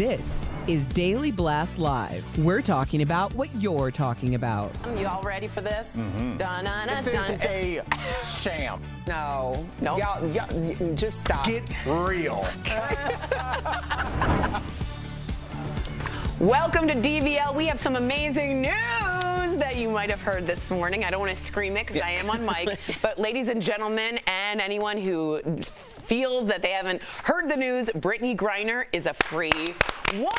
This is Daily Blast Live. We're talking about what you're talking about. You all ready for this? This is a sham. No. Y'all, Just stop. get real. Welcome to DBL. We have some amazing news that you might have heard this morning. I don't want to scream it because I am on mic. But ladies and gentlemen, and anyone who feels that they haven't heard the news, Brittney Griner is a free woman.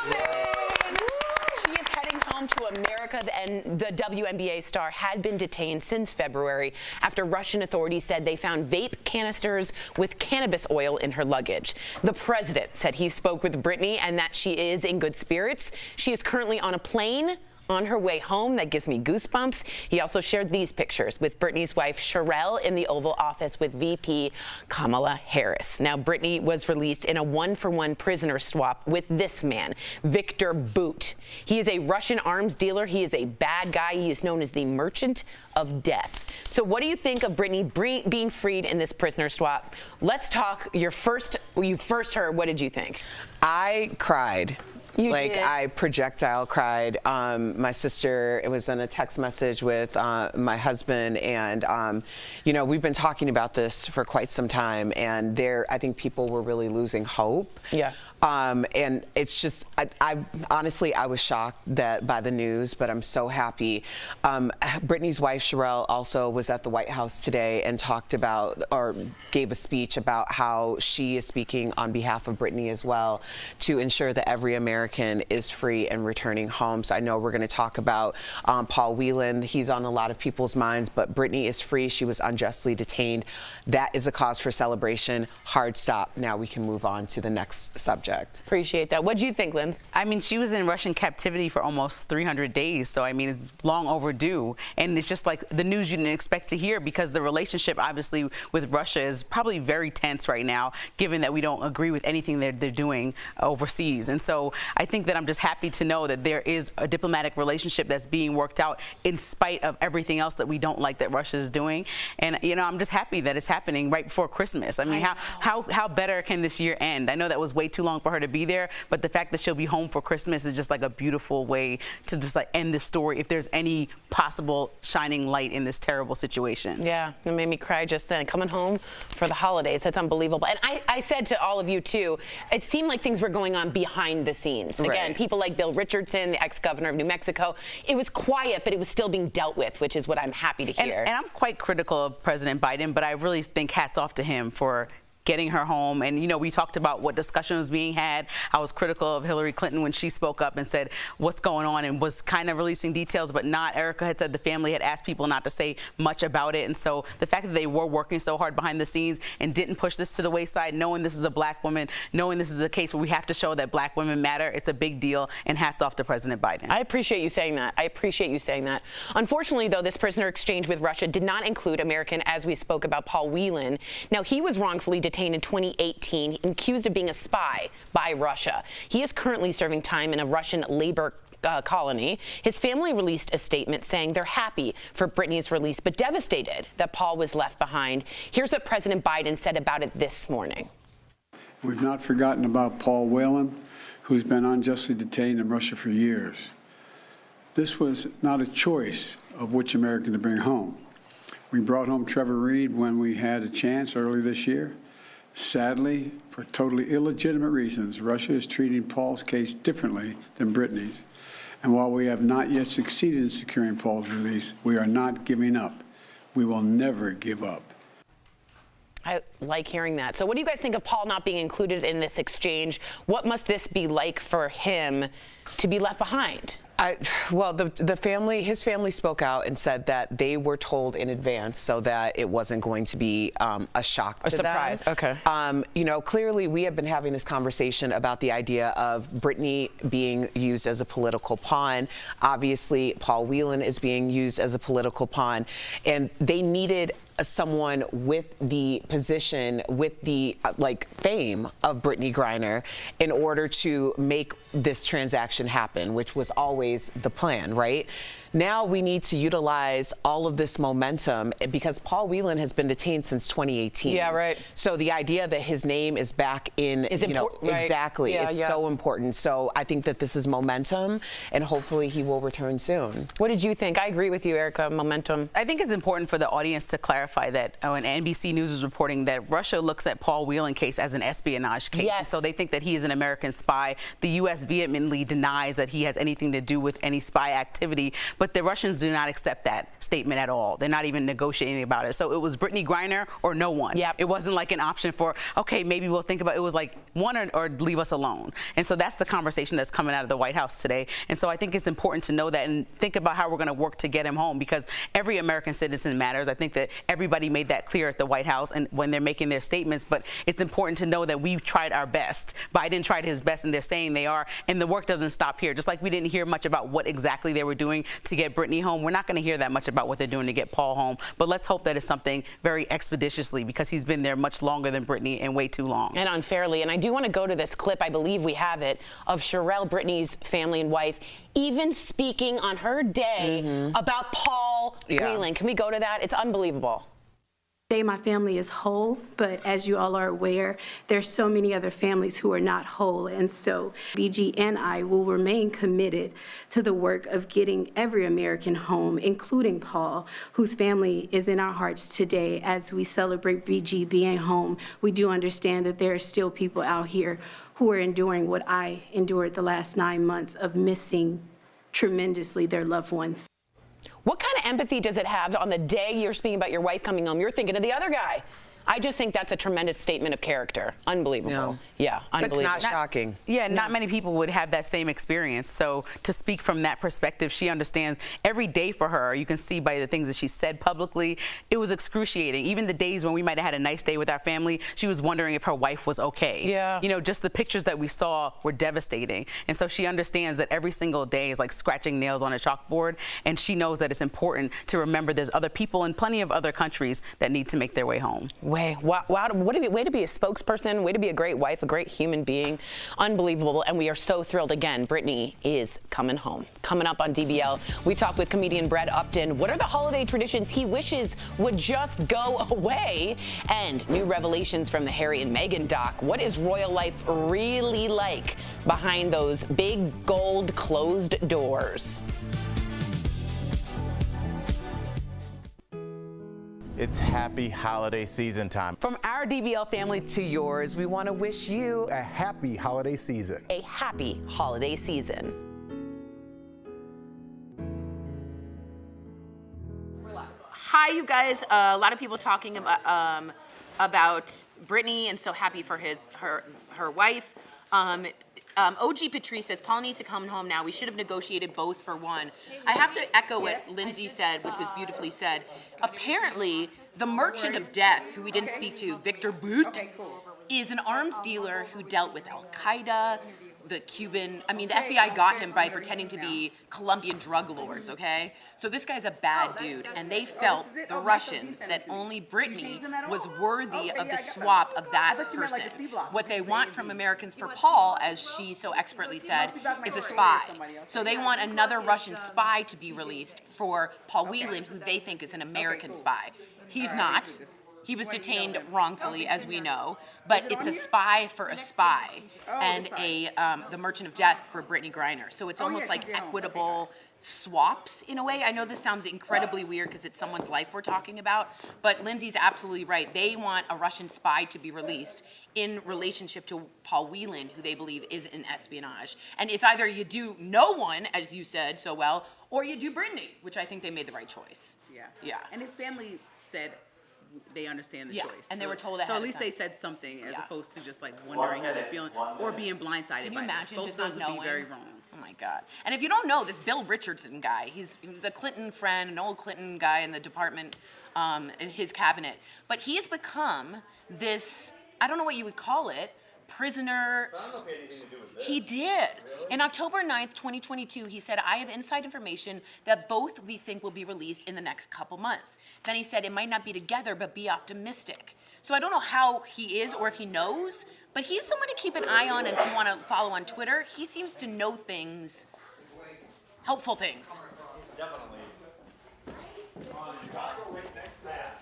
She is heading home to America, and the WNBA star had been detained since February after Russian authorities said they found vape canisters with cannabis oil in her luggage. The president said he spoke with Brittney and that she is in good spirits. She is currently on a plane on her way home. That gives me goosebumps. He also shared these pictures with Brittney's wife, Sherelle, in the Oval Office with VP Kamala Harris. Now, Brittney was released in a one-for-one prisoner swap with this man, Victor Bout. He is a Russian arms dealer. He is a bad guy. He is known as the Merchant of Death. So what do you think of Brittney being freed in this prisoner swap? Let's talk. You first heard. What did you think? I cried. You did? I projectile cried. My sister, it was in a text message with my husband, and we've been talking about this for quite some time, and I think people were really losing hope. Yeah. And it's just, I honestly, I was shocked by the news, but I'm so happy. Brittney's wife, Sherelle, also was at the White House today and talked about, or gave a speech about how she is speaking on behalf of Brittney as well to ensure that every American is free and returning home. So I know we're going to talk about Paul Whelan. He's on a lot of people's minds, but Brittney is free. She was unjustly detained. That is a cause for celebration. Hard stop. Now we can move on to the next subject. Appreciate that. What do you think, Linz? I mean, she was in Russian captivity for almost 300 days, so I mean, it's long overdue. And it's just like the news you didn't expect to hear, because the relationship, obviously, with Russia is probably very tense right now, given that we don't agree with anything they're doing overseas. And so I think that I'm just happy to know that there is a diplomatic relationship that's being worked out in spite of everything else that we don't like that Russia is doing. And, I'm just happy that it's happening right before Christmas. I mean, how better can this year end? I know that was way too long for her to be there, but the fact that she'll be home for Christmas is just like a beautiful way to just like end the story, if there's any possible shining light in this terrible situation. Yeah, it made me cry just then. Coming home for the holidays, that's unbelievable. And I said to all of you too, it seemed like things were going on behind the scenes. Again, right. People like Bill Richardson, the ex-governor of New Mexico, it was quiet, but it was still being dealt with, which is what I'm happy to hear. And I'm quite critical of President Biden, but I really think hats off to him for getting her home. And, we talked about what discussion was being had. I was critical of Hillary Clinton when she spoke up and said what's going on and was kind of releasing details, but not. Erica had said the family had asked people not to say much about it. And so the fact that they were working so hard behind the scenes and didn't push this to the wayside, knowing this is a black woman, knowing this is a case where we have to show that black women matter, it's a big deal. And hats off to President Biden. I appreciate you saying that. Unfortunately, though, this prisoner exchange with Russia did not include American, as we spoke about, Paul Whelan. Now, he was wrongfully detained in 2018, accused of being a spy by Russia. He is currently serving time in a Russian labor colony. His family released a statement saying they're happy for Brittney's release, but devastated that Paul was left behind. Here's what President Biden said about it this morning. We've not forgotten about Paul Whelan, who's been unjustly detained in Russia for years. This was not a choice of which American to bring home. We brought home Trevor Reed when we had a chance early this year. Sadly, for totally illegitimate reasons, Russia is treating Paul's case differently than Brittney's. And while we have not yet succeeded in securing Paul's release, we are not giving up. We will never give up. I like hearing that. So what do you guys think of Paul not being included in this exchange? What must this be like for him to be left behind? Well, his family spoke out and said that they were told in advance so that it wasn't going to be a shock to them. A surprise, okay. Clearly we have been having this conversation about the idea of Brittney being used as a political pawn. Obviously, Paul Whelan is being used as a political pawn, and they needed someone with the position, with the fame of Brittney Griner in order to make this transaction happen, which was always the plan, right? now we need to utilize all of this momentum because Paul Whelan has been detained since 2018. Yeah, right. So the idea that his name is back in, right. exactly, Yeah, it's yeah. so important. So I think that this is momentum, and hopefully he will return soon. What did you think? I agree with you, Erica. Momentum. I think it's important for the audience to clarify that when NBC News is reporting that Russia looks at Paul Whelan case as an espionage case. Yes. And so they think that he is an American spy. The U.S. vehemently denies that he has anything to do with any spy activity, but the Russians do not accept that statement at all. They're not even negotiating about it. So it was Brittney Griner or no one. Yep. It wasn't like an option for, okay, maybe we'll think about it. It was like one or leave us alone. And so that's the conversation that's coming out of the White House today. And so I think it's important to know that and think about how we're going to work to get him home, because every American citizen matters. I think that everybody made that clear at the White House and when they're making their statements, but it's important to know that we've tried our best. Biden tried his best, and they're saying they are, and the work doesn't stop here. Just like we didn't hear much about what exactly they were doing to get Brittney home, we're not going to hear that much about what they're doing to get Paul home, but let's hope that it's something very expeditiously, because he's been there much longer than Brittney and way too long. And unfairly. And I do want to go to this clip, I believe we have it, of Sherelle, Brittney's family and wife, even speaking on her day about Paul Whelan. Can we go to that? It's unbelievable. Today, my family is whole, but as you all are aware, there's so many other families who are not whole. And so BG and I will remain committed to the work of getting every American home, including Paul, whose family is in our hearts today. As we celebrate BG being home, we do understand that there are still people out here who are enduring what I endured the last 9 months of missing tremendously their loved ones. What kind of empathy does it have on the day you're speaking about your wife coming home? You're thinking of the other guy. I just think that's a tremendous statement of character. Unbelievable. No. Yeah, unbelievable. But it's not shocking. Yeah, not many people would have that same experience. So to speak from that perspective, she understands every day for her. You can see by the things that she said publicly, it was excruciating. Even the days when we might have had a nice day with our family, she was wondering if her wife was okay. Yeah. You know, just the pictures that we saw were devastating. And so she understands that every single day is like scratching nails on a chalkboard. And she knows that it's important to remember there's other people in plenty of other countries that need to make their way home. Way to be a spokesperson, way to be a great wife, a great human being. Unbelievable. And we are so thrilled. Again, Brittney is coming home. Coming up on DBL, we talked with comedian Brad Upton. What are the holiday traditions he wishes would just go away? And new revelations from the Harry and Meghan doc. What is royal life really like behind those big gold closed doors? It's happy holiday season time. From our DBL family to yours, we want to wish you a happy holiday season. A happy holiday season. Hi, you guys. A lot of people talking about Brittney, and so happy for her wife. OG Patrice says, Paul needs to come home now. We should have negotiated both for one. I have to echo what Lindsay said, which was beautifully said. Apparently, the merchant of death, who we didn't speak to, Victor Bout, is an arms dealer who dealt with Al-Qaeda, the FBI got him by pretending to be Colombian drug lords, okay? So this guy's a bad dude, and they felt, the Russians, that only Brittney was worthy of the swap of that person. What they want from Americans for Paul, as she so expertly said, is a spy. So they want another Russian spy to be released for Paul Whelan, who they think is an American spy. He's not. He was detained wrongfully, as we know, but it's a spy for a spy, and the merchant of death for Brittney Griner. So it's almost like equitable swaps in a way. I know this sounds incredibly weird because it's someone's life we're talking about, but Lindsay's absolutely right. They want a Russian spy to be released in relationship to Paul Whelan, who they believe is in espionage. And it's either you do no one, as you said so well, or you do Brittney, which I think they made the right choice. Yeah. And his family said they understand the choice. And they were told ahead So at of least time. they said something as opposed to just like wondering how they're feeling or being blindsided Can you by imagine this. Both just of those not would be knowing? very wrong. Oh my God. And if you don't know, this Bill Richardson guy, he was a Clinton friend, an old Clinton guy in the department, in his cabinet. But he has become this, I don't know what you would call it, prisoner. He did. In October 9th, 2022, he said, I have inside information that both we think will be released in the next couple months. Then he said, it might not be together, but be optimistic. So I don't know how he is or if he knows, but he's someone to keep an eye on, and if you want to follow on Twitter, he seems to know things, helpful things. definitely. You gotta go right next to that.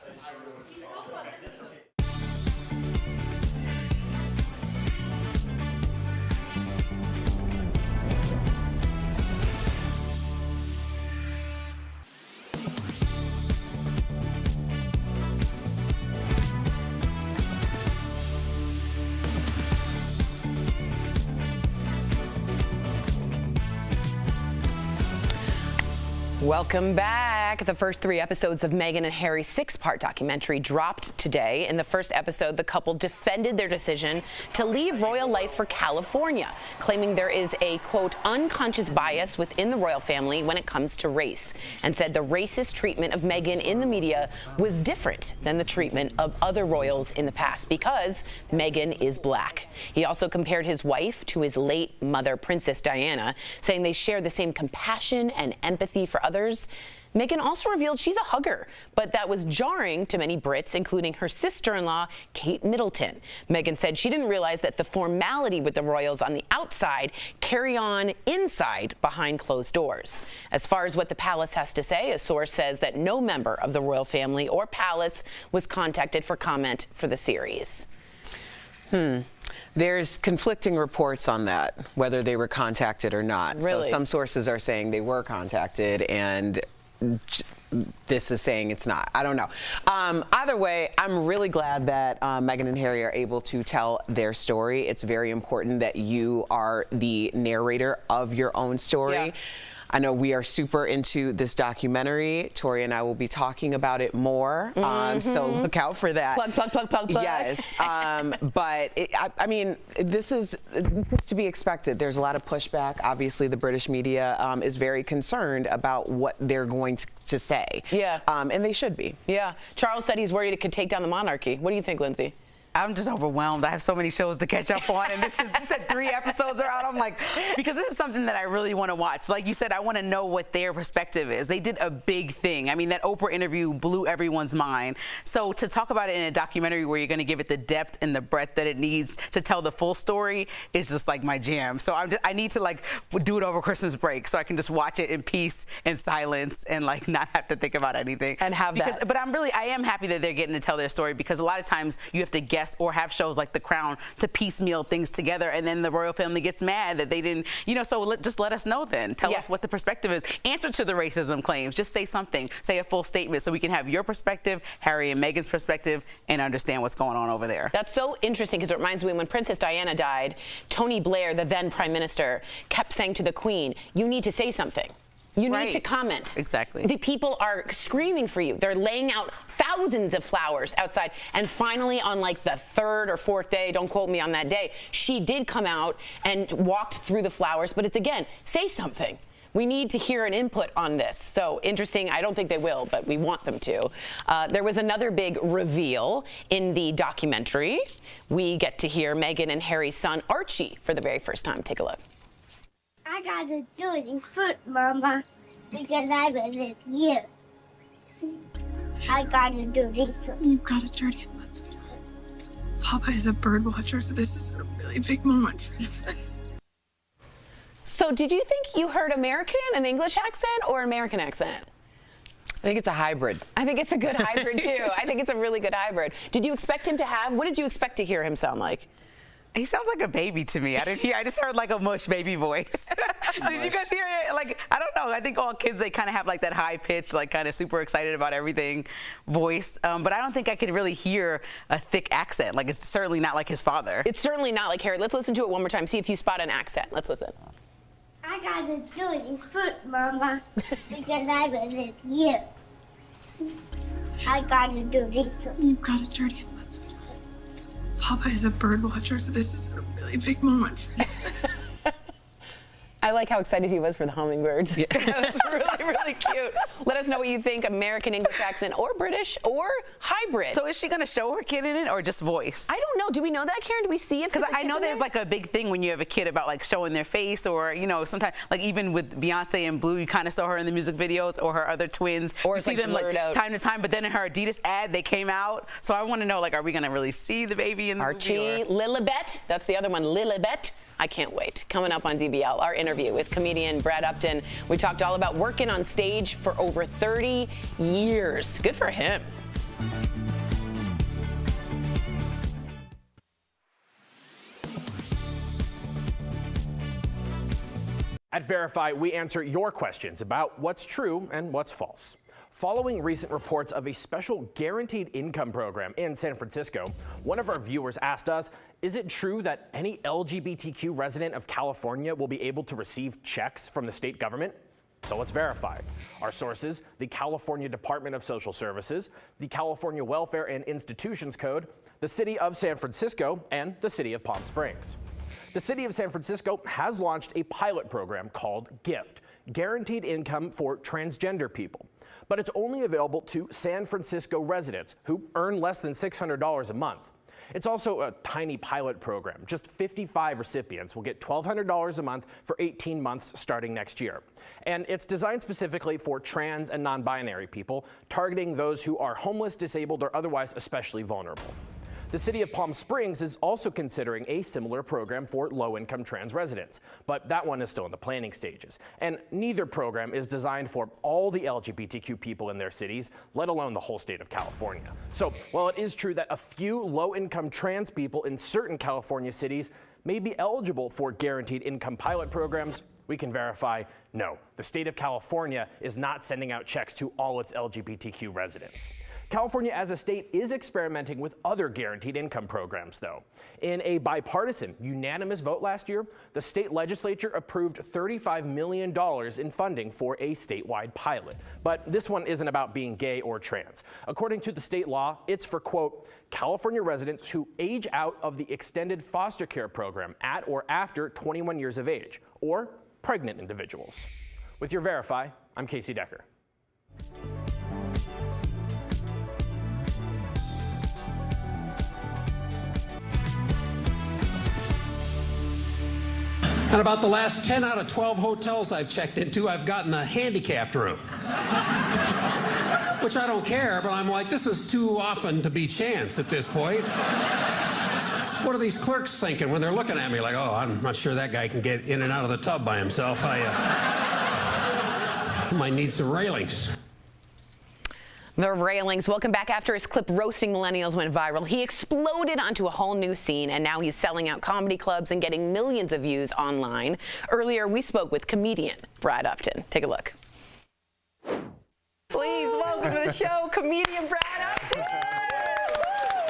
Welcome back. The first 3 episodes of Meghan and Harry's 6-part documentary dropped today. In the first episode, the couple defended their decision to leave royal life for California, claiming there is a, quote, unconscious bias within the royal family when it comes to race, and said the racist treatment of Meghan in the media was different than the treatment of other royals in the past because Meghan is black. He also compared his wife to his late mother, Princess Diana, saying they share the same compassion and empathy for others. Meghan also revealed she's a hugger, but that was jarring to many Brits, including her sister-in-law, Kate Middleton. Meghan said she didn't realize that the formality with the royals on the outside carry on inside behind closed doors. As far as what the palace has to say, a source says that no member of the royal family or palace was contacted for comment for the series. There's conflicting reports on that, whether they were contacted or not. Really? So some sources are saying they were contacted, and this is saying it's not. I don't know. Either way, I'm really glad that Meghan and Harry are able to tell their story. It's very important that you are the narrator of your own story. Yeah. I know we are super into this documentary. Tori and I will be talking about it more, so look out for that. Plug, plug, plug, plug, plug. Yes, but I mean, this is to be expected. There's a lot of pushback. Obviously, the British media is very concerned about what they're going to say. Yeah. And they should be. Yeah. Charles said he's worried it could take down the monarchy. What do you think, Lindsay? I'm just overwhelmed. I have so many shows to catch up on, and you said 3 episodes are out. I'm like, because this is something that I really want to watch. Like you said, I want to know what their perspective is. They did a big thing. I mean, that Oprah interview blew everyone's mind. So to talk about it in a documentary where you're going to give it the depth and the breadth that it needs to tell the full story is just like my jam. So I need to like do it over Christmas break so I can just watch it in peace and silence and like not have to think about anything. And have that. But I am happy that they're getting to tell their story, because a lot of times you have to guess or have shows like The Crown to piecemeal things together, and then the royal family gets mad that they didn't, so just let us know then. Tell us what the perspective is. Answer to the racism claims. Just say something. Say a full statement so we can have your perspective, Harry and Meghan's perspective, and understand what's going on over there. That's so interesting, because it reminds me when Princess Diana died, Tony Blair, the then Prime Minister, kept saying to the Queen, you need to say something. You need to comment. Exactly. The people are screaming for you. They're laying out thousands of flowers outside. And finally, on like the 3rd or 4th day, don't quote me on that day, she did come out and walked through the flowers. But it's, again, say something. We need to hear an input on this. So interesting. I don't think they will, but we want them to. There was another big reveal in the documentary. We get to hear Meghan and Harry's son, Archie, for the very first time. Take a look. I gotta do this foot, Mama, because I was with you. I gotta do this foot. You've got a dirty foot. Papa is a bird watcher, so this is a really big moment for him. So did you think you heard American, an English accent, or an American accent? I think it's a hybrid. I think it's a good hybrid, too. I think it's a really good hybrid. Did you expect him to have, what did you expect to hear him sound like? He sounds like a baby to me. I just heard like a mush baby voice. Did you guys hear it? Like, I don't know. I think all kids, they kind of have like that high pitch, like kind of super excited about everything voice. But I don't think I could really hear a thick accent. Like, it's certainly not like his father. It's certainly not like Harry. Let's listen to it one more time. See if you spot an accent. Let's listen. I gotta do this foot, Mama, because I was with you. I gotta do this foot. You've got a dirty foot. Papa is a bird watcher, so this is a really big moment for him. I like how excited he was for the hummingbirds. Yeah. That's really, really cute. Let us know what you think, American English accent or British or hybrid. So is she going to show her kid in it or just voice? I don't know. Do we know that, Karen? Do we see it? Because I know there's like a big thing when you have a kid about like showing their face, or, sometimes like even with Beyonce and Blue, you kind of saw her in the music videos, or her other twins. Or you see them like out. Time to time, but then in her Adidas ad, they came out. So I want to know, like, are we going to really see the baby in the movie? Archie, Lilibet. That's the other one, Lilibet. I can't wait. Coming up on DBL, our interview with comedian Brad Upton. We talked all about working on stage for over 30 years. Good for him. At Verify, we answer your questions about what's true and what's false. Following recent reports of a special guaranteed income program in San Francisco, one of our viewers asked us, is it true that any LGBTQ resident of California will be able to receive checks from the state government? So let's verify. Our sources, the California Department of Social Services, the California Welfare and Institutions Code, the City of San Francisco, and the City of Palm Springs. The City of San Francisco has launched a pilot program called GIFT, Guaranteed Income for Transgender People. But it's only available to San Francisco residents who earn less than $600 a month. It's also a tiny pilot program. Just 55 recipients will get $1,200 a month for 18 months starting next year. And it's designed specifically for trans and non-binary people, targeting those who are homeless, disabled, or otherwise especially vulnerable. The City of Palm Springs is also considering a similar program for low-income trans residents, but that one is still in the planning stages. And neither program is designed for all the LGBTQ people in their cities, let alone the whole state of California. So while it is true that a few low-income trans people in certain California cities may be eligible for guaranteed income pilot programs, we can verify, no, the state of California is not sending out checks to all its LGBTQ residents. California as a state is experimenting with other guaranteed income programs, though. In a bipartisan, unanimous vote last year, the state legislature approved $35 million in funding for a statewide pilot. But this one isn't about being gay or trans. According to the state law, it's for, quote, California residents who age out of the extended foster care program at or after 21 years of age, or pregnant individuals. With your Verify, I'm Casey Decker. And about the last 10 out of 12 hotels I've checked into, I've gotten a handicapped room. Which I don't care, but I'm like, this is too often to be chance at this point. What are these clerks thinking when they're looking at me like, oh, I'm not sure that guy can get in and out of the tub by himself. I might need some railings. The railings. Welcome back. After his clip roasting millennials went viral, he exploded onto a whole new scene, and now he's selling out comedy clubs and getting millions of views online. Earlier, we spoke with comedian Brad Upton. Take a look. Please welcome to the show, comedian Brad Upton.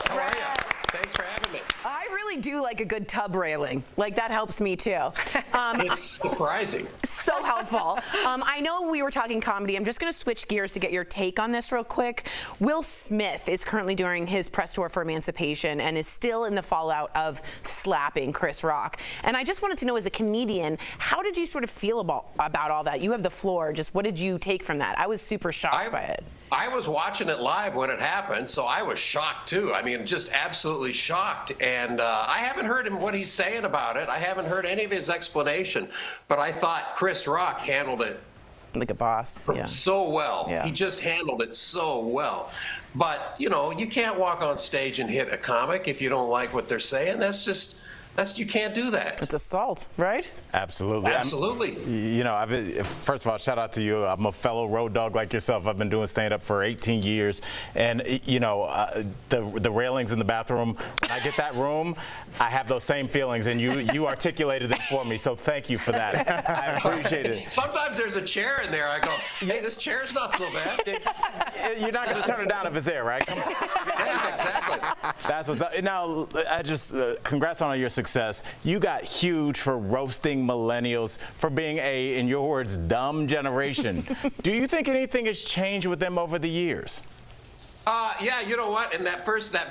How are you? Thanks for having me. I really do like a good tub railing. Like, that helps me, too. It's surprising. So helpful. I know we were talking comedy. I'm just going to switch gears to get your take on this real quick. Will Smith is currently doing his press tour for Emancipation and is still in the fallout of slapping Chris Rock. And I just wanted to know, as a comedian, how did you sort of feel about all that? You have the floor. Just what did you take from that? I was super shocked by it. I was watching it live when it happened, so I was shocked too. I mean, just absolutely shocked. And I haven't heard him what he's saying about it. I haven't heard any of his explanation. But I thought Chris Rock handled it like a boss, so well. Yeah. He just handled it so well. But you know, you can't walk on stage and hit a comic if you don't like what they're saying. You can't do that. It's assault, right? Absolutely. Absolutely. You know, first of all, shout out to you. I'm a fellow road dog like yourself. I've been doing stand-up for 18 years. And, you know, the railings in the bathroom, when I get that room, I have those same feelings. And you articulated them for me. So thank you for that. I appreciate it. Sometimes there's a chair in there. I go, hey, this chair's not so bad. You're not going to turn it down if it's there, right? Come on. Yeah, exactly. That's what's up. Now, I just, congrats on all your success. You got huge for roasting millennials, for being a, in your words, dumb generation. Do you think anything has changed with them over the years? Yeah, you know what? In that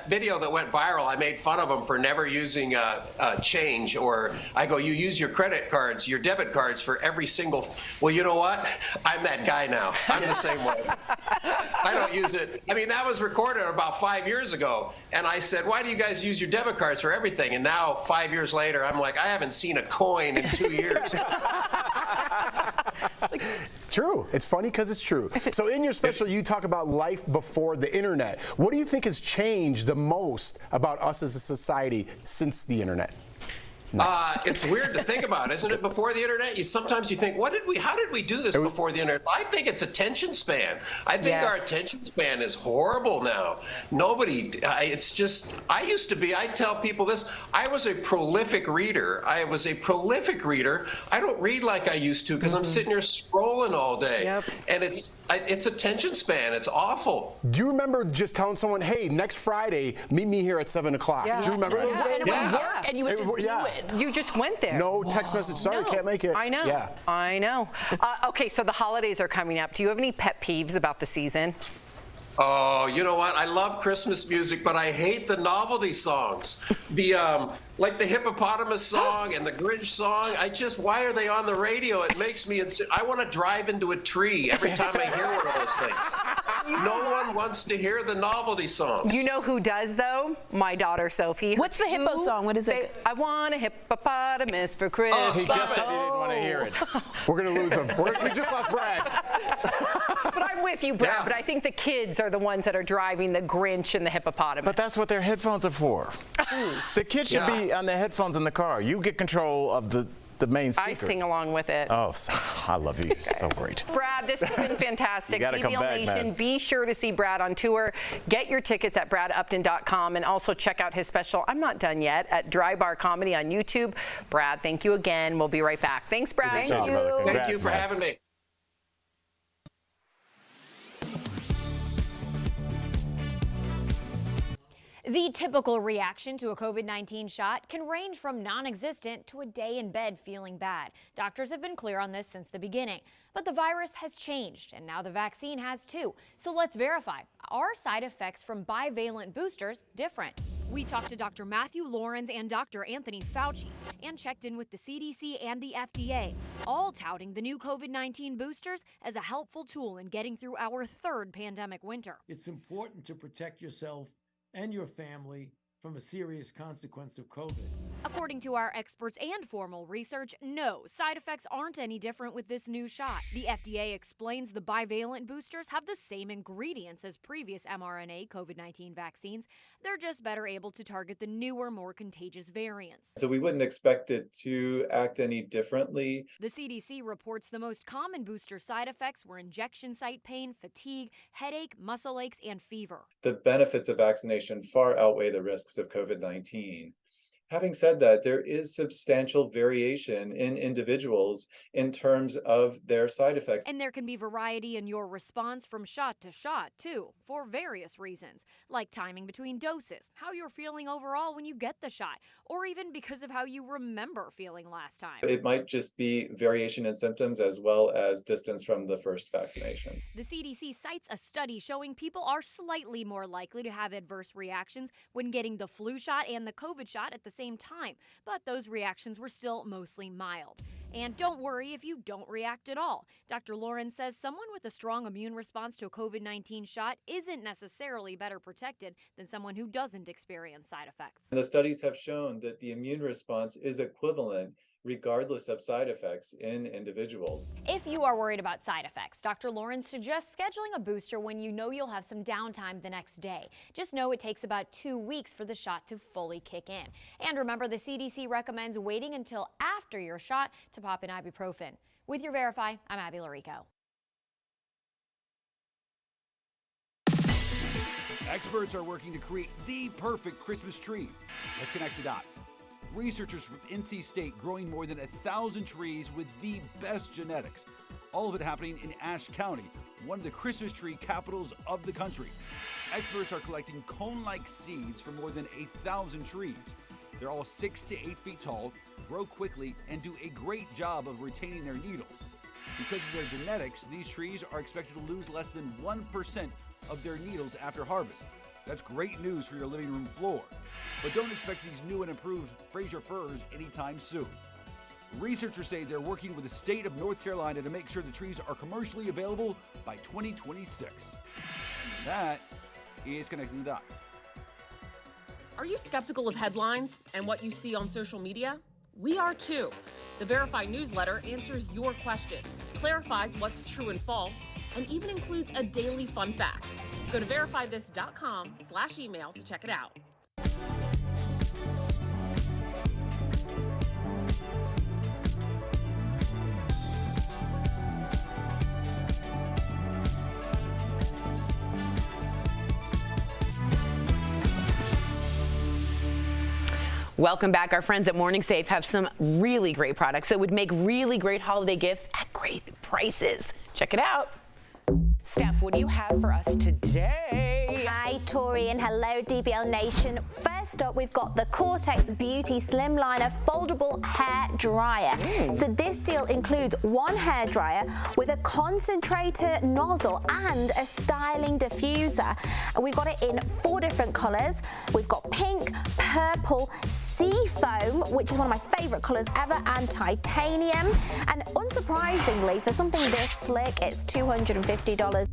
video that went viral, I made fun of them for never using change, or I go, you use your credit cards, your debit cards for every single. Well, you know what? I'm that guy now. I'm the same way. I don't use it. I mean, that was recorded about 5 years ago, and I said, why do you guys use your debit cards for everything? And now, 5 years later, I'm like, I haven't seen a coin in 2 years. True. It's funny because it's true. So in your special, you talk about life before the internet. What do you think has changed the most about us as a society since the internet? It's weird to think about, isn't it? Before the internet, sometimes you think, how did we do this before the internet? I think it's attention span. I think our attention span is horrible now. It's just, I tell people this, I was a prolific reader. I don't read like I used to because I'm sitting here scrolling all day. And it's attention span. It's awful. Do you remember just telling someone, hey, next Friday, meet me here at 7 o'clock? Do you remember those days? And it would work, and you would just do it. You just went there. No text message. Sorry, can't make it. I know. Yeah. I know. Okay, so the holidays are coming up. Do you have any pet peeves about the season? Oh, you know what? I love Christmas music, but I hate the novelty songs. Like the hippopotamus song and the Grinch song. Why are they on the radio? It makes me, I want to drive into a tree every time I hear one of those things. No one wants to hear the novelty songs. You know who does, though? My daughter, Sophie. What's the hippo song? What is it? I want a hippopotamus for Christmas. He just said he didn't want to hear it. We're going to lose him. We just lost Brad. But I'm with you, Brad. But I think the kids are the ones that are driving the Grinch and the hippopotamus. But that's what their headphones are for. The kids should be on their headphones in the car. You get control of the main speakers. I sing along with it. Oh, I love you. So great. Brad, this has been fantastic. DBL Nation, be sure to see Brad on tour. Get your tickets at bradupton.com and also check out his special, I'm Not Done Yet, at Dry Bar Comedy on YouTube. Brad, thank you again. We'll be right back. Thanks, Brad. Thank you. Thank you for having me. The typical reaction to a COVID-19 shot can range from non-existent to a day in bed feeling bad. Doctors have been clear on this since the beginning. But the virus has changed, and now the vaccine has too. So let's verify. Are side effects from bivalent boosters different? We talked to Dr. Matthew Lawrence and Dr. Anthony Fauci and checked in with the CDC and the FDA, all touting the new COVID-19 boosters as a helpful tool in getting through our third pandemic winter. It's important to protect yourself and your family from a serious consequence of COVID. According to our experts and formal research, no, side effects aren't any different with this new shot. The FDA explains the bivalent boosters have the same ingredients as previous mRNA COVID-19 vaccines. They're just better able to target the newer, more contagious variants. So we wouldn't expect it to act any differently. The CDC reports the most common booster side effects were injection site pain, fatigue, headache, muscle aches, and fever. The benefits of vaccination far outweigh the risks of COVID-19. Having said that, there is substantial variation in individuals in terms of their side effects. And there can be variety in your response from shot to shot, too, for various reasons, like timing between doses, how you're feeling overall when you get the shot, or even because of how you remember feeling last time. It might just be variation in symptoms as well as distance from the first vaccination. The CDC cites a study showing people are slightly more likely to have adverse reactions when getting the flu shot and the COVID shot at the same time, but those reactions were still mostly mild. And don't worry if you don't react at all. Dr. Lawrence says someone with a strong immune response to a COVID-19 shot isn't necessarily better protected than someone who doesn't experience side effects. The studies have shown that the immune response is equivalent regardless of side effects in individuals. If you are worried about side effects, Dr. Lawrence suggests scheduling a booster when you know you'll have some downtime the next day. Just know it takes about 2 weeks for the shot to fully kick in. And remember, the CDC recommends waiting until after your shot to pop in ibuprofen. With your Verify, I'm Abby Larico. Experts are working to create the perfect Christmas tree. Let's connect the dots. Researchers from NC State growing more than 1,000 trees with the best genetics. All of it happening in Ashe County, one of the Christmas tree capitals of the country. Experts are collecting cone-like seeds from more than 1,000 trees. They're all 6 to 8 feet tall, grow quickly, and do a great job of retaining their needles. Because of their genetics, these trees are expected to lose less than 1% of their needles after harvest. That's great news for your living room floor. But don't expect these new and improved Fraser firs anytime soon. Researchers say they're working with the state of North Carolina to make sure the trees are commercially available by 2026. And that is Connecting the Dots. Are you skeptical of headlines and what you see on social media? We are too. The Verify newsletter answers your questions, clarifies what's true and false, and even includes a daily fun fact. Go to verifythis.com/email to check it out. Welcome back. Our friends at Morning Safe have some really great products that would make really great holiday gifts at great prices. Check it out. Steph, what do you have for us today? Hi, Tori, and hello, DBL Nation. First up, we've got the Cortex Beauty Slimliner Foldable Hair Dryer. So this deal includes one hair dryer with a concentrator nozzle and a styling diffuser. And we've got it in 4 different colors. We've got pink, purple, sea foam, which is one of my favorite colors ever, and titanium. And unsurprisingly, for something this slick, it's $250.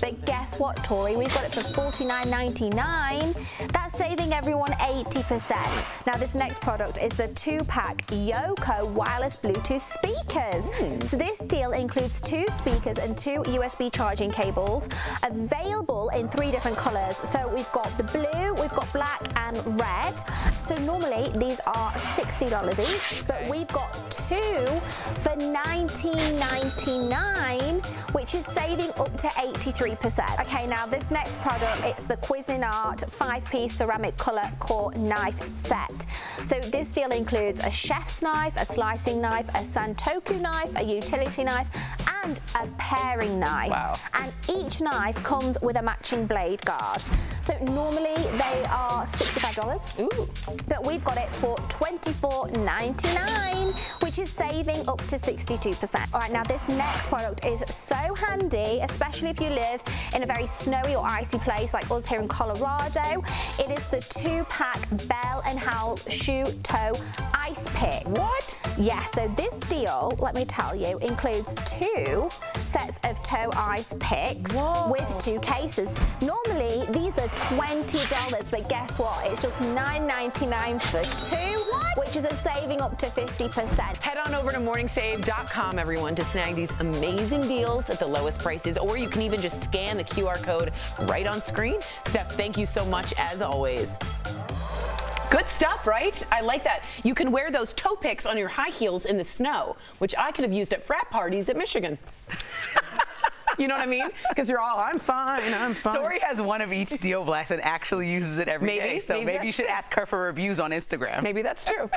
But guess what, Tori? We've got it for $49.99. That's saving everyone 80%. Now, this next product is the 2-pack Yoko wireless Bluetooth speakers. So this deal includes 2 speakers and 2 USB charging cables, available in 3 different colors. So we've got the blue, we've got black, and red. So normally these are $60 each, but we've got 2 for $19.99, which is saving up to 83%. Okay, now this next product, it's the Cuisinart 5-piece ceramic color core knife set. So this deal includes a chef's knife, a slicing knife, a santoku knife, a utility knife, and a paring knife. Wow. And each knife comes with a matching blade guard. So normally they are $65. Ooh. But we've got it for $24.99, which is saving up to 62%. All right, now this next product is so handy, especially if you live in a very snowy or icy place like us here in Colorado. It is the 2-pack Bell & Howell shoe toe ice picks. What? Yeah, so this deal, let me tell you, includes 2 sets of toe ice picks with 2 cases. Normally, these are $20, but guess what? It's just $9.99 for 2, which is a saving up to 50%. Head on over to morningsave.com, everyone, to snag these amazing deals at the lowest prices, or you can even just scan the QR code right on screen. Steph, thank you so much, as always. Good stuff, right? I like that. You can wear those toe picks on your high heels in the snow, which I could have used at frat parties at Michigan. You know what I mean? Because you're all, I'm fine, I'm fine. Tori has one of each Dio Blast and actually uses it every day. So maybe you should ask her for reviews on Instagram. Maybe that's true.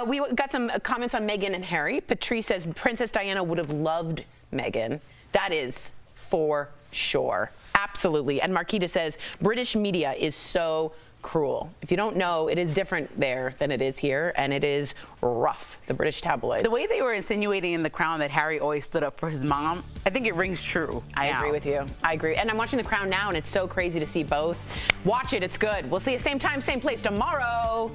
We got some comments on Meghan and Harry. Patrice says Princess Diana would have loved Meghan. That is for sure. Absolutely. And Marquita says British media is so cruel. If you don't know, it is different there than it is here, and it is rough, the British tabloids. The way they were insinuating in The Crown that Harry always stood up for his mom, I think it rings true. I agree with you. I agree. And I'm watching The Crown now, and it's so crazy to see both. Watch it. It's good. We'll see you same time, same place tomorrow.